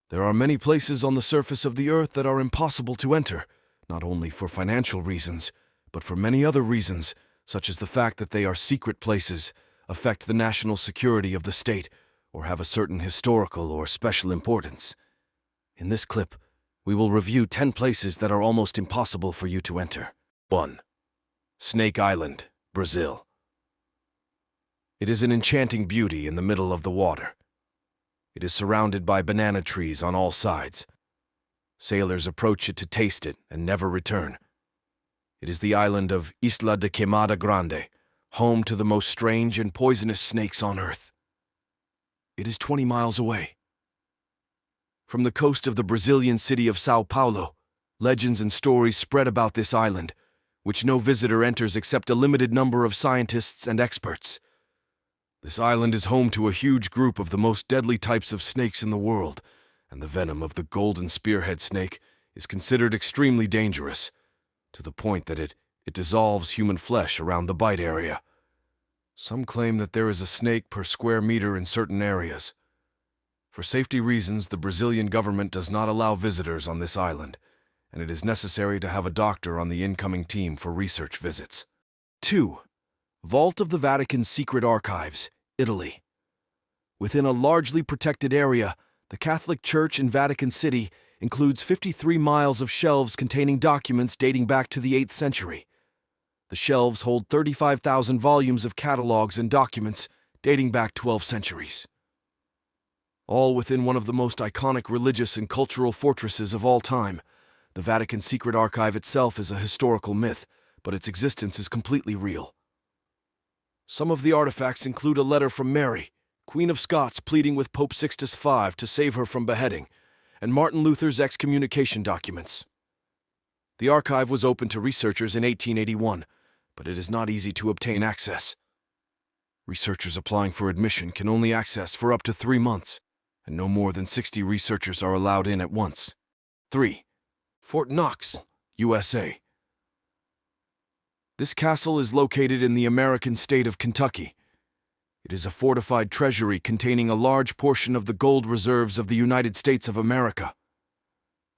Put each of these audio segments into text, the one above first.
There are many places on the surface of the earth that are impossible to enter, not only for financial reasons, but for many other reasons, such as the fact that they are secret places, affect the national security of the state, or have a certain historical or special importance. In this clip, we will review 10 places that are almost impossible for you to enter. 1. Snake Island, Brazil. It is an enchanting beauty in the middle of the water. It is surrounded by banana trees on all sides. Sailors approach it to taste it and never return. It is the island of Isla de Queimada Grande, home to the most strange and poisonous snakes on earth. It is 20 miles away. From the coast of the Brazilian city of São Paulo, legends and stories spread about this island, which no visitor enters except a limited number of scientists and experts. This island is home to a huge group of the most deadly types of snakes in the world, and the venom of the golden spearhead snake is considered extremely dangerous, to the point that it dissolves human flesh around the bite area. Some claim that there is a snake per square meter in certain areas. For safety reasons, the Brazilian government does not allow visitors on this island, and it is necessary to have a doctor on the incoming team for research visits. 2. Vault of the Vatican's Secret Archives, Italy. Within a largely protected area, the Catholic Church in Vatican City includes 53 miles of shelves containing documents dating back to the 8th century. The shelves hold 35,000 volumes of catalogs and documents dating back 12 centuries. All within one of the most iconic religious and cultural fortresses of all time. The Vatican Secret Archive itself is a historical myth, but its existence is completely real. Some of the artifacts include a letter from Mary, Queen of Scots, pleading with Pope Sixtus V to save her from beheading, and Martin Luther's excommunication documents. The archive was opened to researchers in 1881, but it is not easy to obtain access. Researchers applying for admission can only access for up to 3 months, and no more than 60 researchers are allowed in at once. 3. Fort Knox, USA. This castle is located in the American state of Kentucky. It is a fortified treasury containing a large portion of the gold reserves of the United States of America.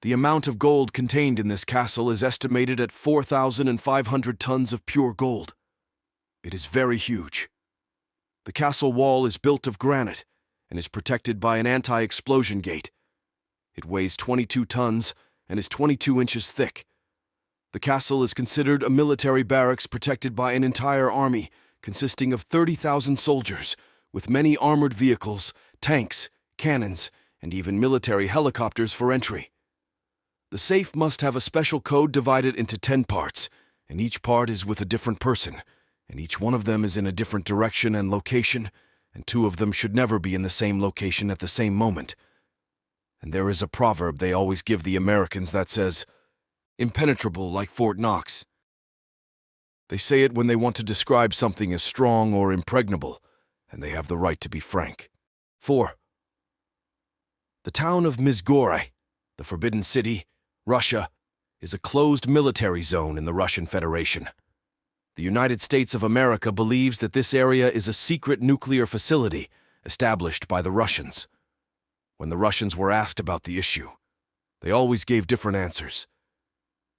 The amount of gold contained in this castle is estimated at 4,500 tons of pure gold. It is very huge. The castle wall is built of granite and is protected by an anti-explosion gate. It weighs 22 tons and is 22 inches thick. The castle is considered a military barracks protected by an entire army consisting of 30,000 soldiers, with many armored vehicles, tanks, cannons, and even military helicopters for entry. The safe must have a special code divided into 10 parts, and each part is with a different person, and each one of them is in a different direction and location, and 2 of them should never be in the same location at the same moment. And there is a proverb they always give the Americans that says, "Impenetrable like Fort Knox." They say it when they want to describe something as strong or impregnable, and they have the right to be frank. 4. The town of Mizgore, the Forbidden City, Russia, is a closed military zone in the Russian Federation. The United States of America believes that this area is a secret nuclear facility established by the Russians. When the Russians were asked about the issue, they always gave different answers.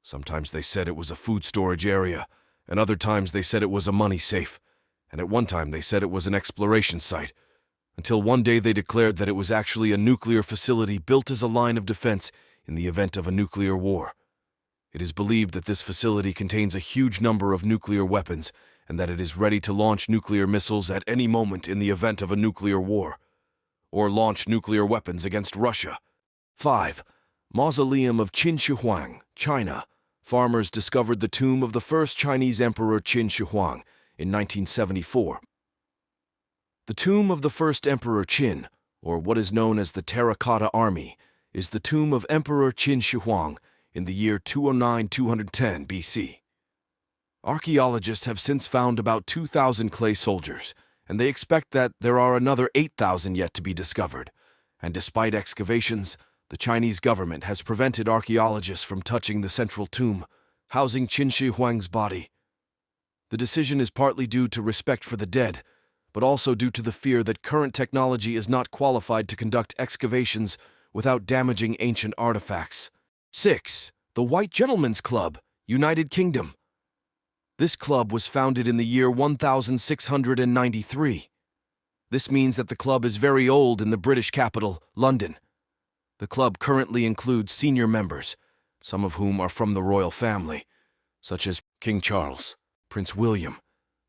Sometimes they said it was a food storage area, and other times they said it was a money safe, and at one time they said it was an exploration site, until one day they declared that it was actually a nuclear facility built as a line of defense in the event of a nuclear war. It is believed that this facility contains a huge number of nuclear weapons and that it is ready to launch nuclear missiles at any moment in the event of a nuclear war, or launch nuclear weapons against Russia. 5. Mausoleum of Qin Shi Huang, China. Farmers discovered the tomb of the first Chinese Emperor Qin Shi Huang in 1974. The tomb of the first Emperor Qin, or what is known as the Terracotta Army, is the tomb of Emperor Qin Shi Huang in the year 209-210 BC. Archaeologists have since found about 2,000 clay soldiers, and they expect that there are another 8,000 yet to be discovered. And despite excavations, the Chinese government has prevented archaeologists from touching the central tomb, housing Qin Shi Huang's body. The decision is partly due to respect for the dead, but also due to the fear that current technology is not qualified to conduct excavations without damaging ancient artifacts. 6. The White Gentlemen's Club, United Kingdom. This club was founded in the year 1693. This means that the club is very old in the British capital, London. The club currently includes senior members, some of whom are from the royal family, such as King Charles, Prince William,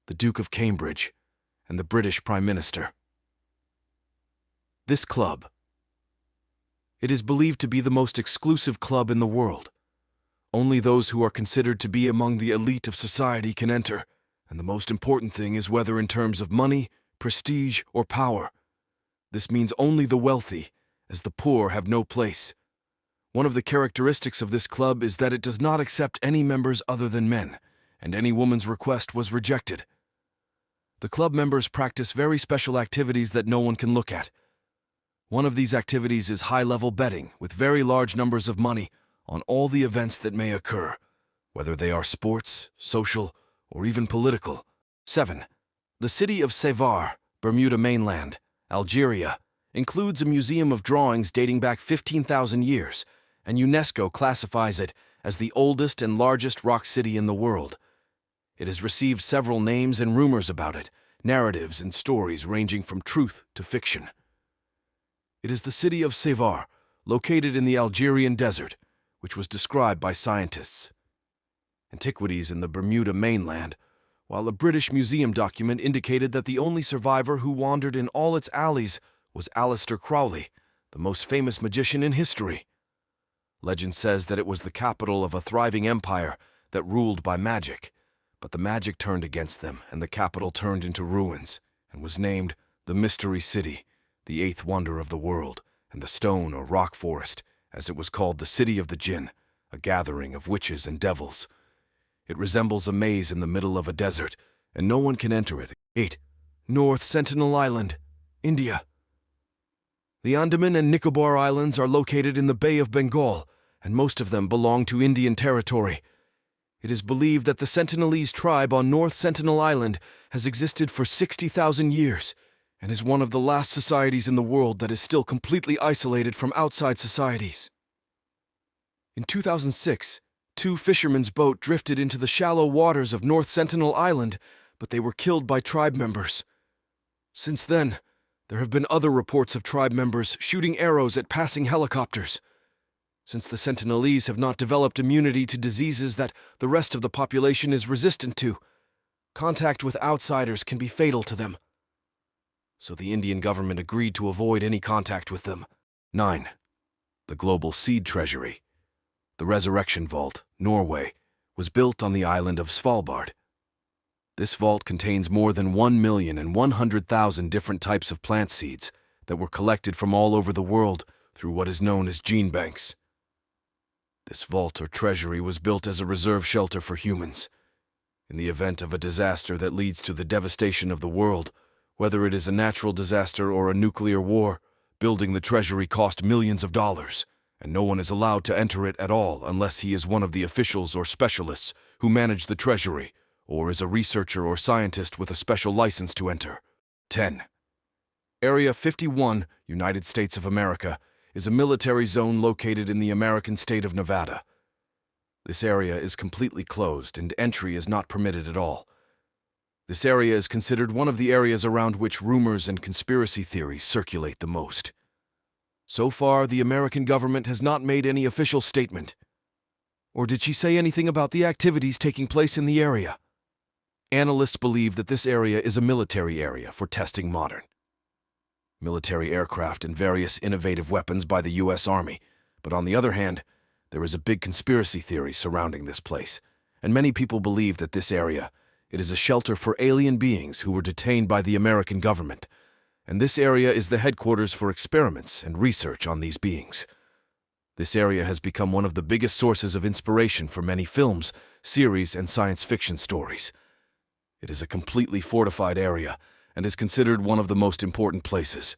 the Duke of Cambridge, and the British Prime Minister. This club. It is believed to be the most exclusive club in the world. Only those who are considered to be among the elite of society can enter, and the most important thing is whether in terms of money, prestige, or power. This means only the wealthy, as the poor have no place. One of the characteristics of this club is that it does not accept any members other than men, and any woman's request was rejected. The club members practice very special activities that no one can look at. One of these activities is high-level betting with very large numbers of money on all the events that may occur, whether they are sports, social, or even political. 7. The City of Sar, Bermuda mainland, Algeria, includes a museum of drawings dating back 15,000 years, and UNESCO classifies it as the oldest and largest rock city in the world. It has received several names and rumors about it, narratives and stories ranging from truth to fiction. It is the City of Sar, located in the Algerian desert, which was described by scientists. Antiquities in the Bermuda mainland, while a British museum document indicated that the only survivor who wandered in all its alleys was Aleister Crowley, the most famous magician in history. Legend says that it was the capital of a thriving empire that ruled by magic, but the magic turned against them and the capital turned into ruins and was named the Mystery City, the eighth wonder of the world, and the stone or rock forest, as it was called the City of the Jinn, a gathering of witches and devils. It resembles a maze in the middle of a desert, and no one can enter it. 8. North Sentinel Island, India. The Andaman and Nicobar Islands are located in the Bay of Bengal, and most of them belong to Indian territory. It is believed that the Sentinelese tribe on North Sentinel Island has existed for 60,000 years, and is one of the last societies in the world that is still completely isolated from outside societies. In 2006, 2 fishermen's boats drifted into the shallow waters of North Sentinel Island, but they were killed by tribe members. Since then, there have been other reports of tribe members shooting arrows at passing helicopters. Since the Sentinelese have not developed immunity to diseases that the rest of the population is resistant to, contact with outsiders can be fatal to them. So the Indian government agreed to avoid any contact with them. 9. The Global Seed Treasury. The Resurrection Vault, Norway, was built on the island of Svalbard. This vault contains more than 1,100,000 different types of plant seeds that were collected from all over the world through what is known as gene banks. This vault or treasury was built as a reserve shelter for humans. In the event of a disaster that leads to the devastation of the world, whether it is a natural disaster or a nuclear war, building the treasury cost millions of dollars, and no one is allowed to enter it at all unless he is one of the officials or specialists who manage the treasury, or is a researcher or scientist with a special license to enter. 10. Area 51, United States of America, is a military zone located in the American state of Nevada. This area is completely closed and entry is not permitted at all. This area is considered one of the areas around which rumors and conspiracy theories circulate the most. So far, the American government has not made any official statement. Or did she say anything about the activities taking place in the area? Analysts believe that this area is a military area for testing modern military aircraft and various innovative weapons by the U.S. Army, but on the other hand, there is a big conspiracy theory surrounding this place, and many people believe that this area, it is a shelter for alien beings who were detained by the American government, and this area is the headquarters for experiments and research on these beings. This area has become one of the biggest sources of inspiration for many films, series, and science fiction stories. It is a completely fortified area and is considered one of the most important places,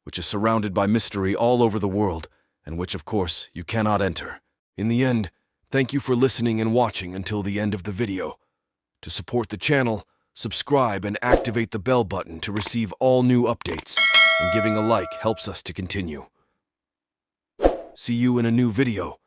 which is surrounded by mystery all over the world, and which, of course, you cannot enter. In the end, thank you for listening and watching until the end of the video. To support the channel, subscribe and activate the bell button to receive all new updates, and giving a like helps us to continue. See you in a new video.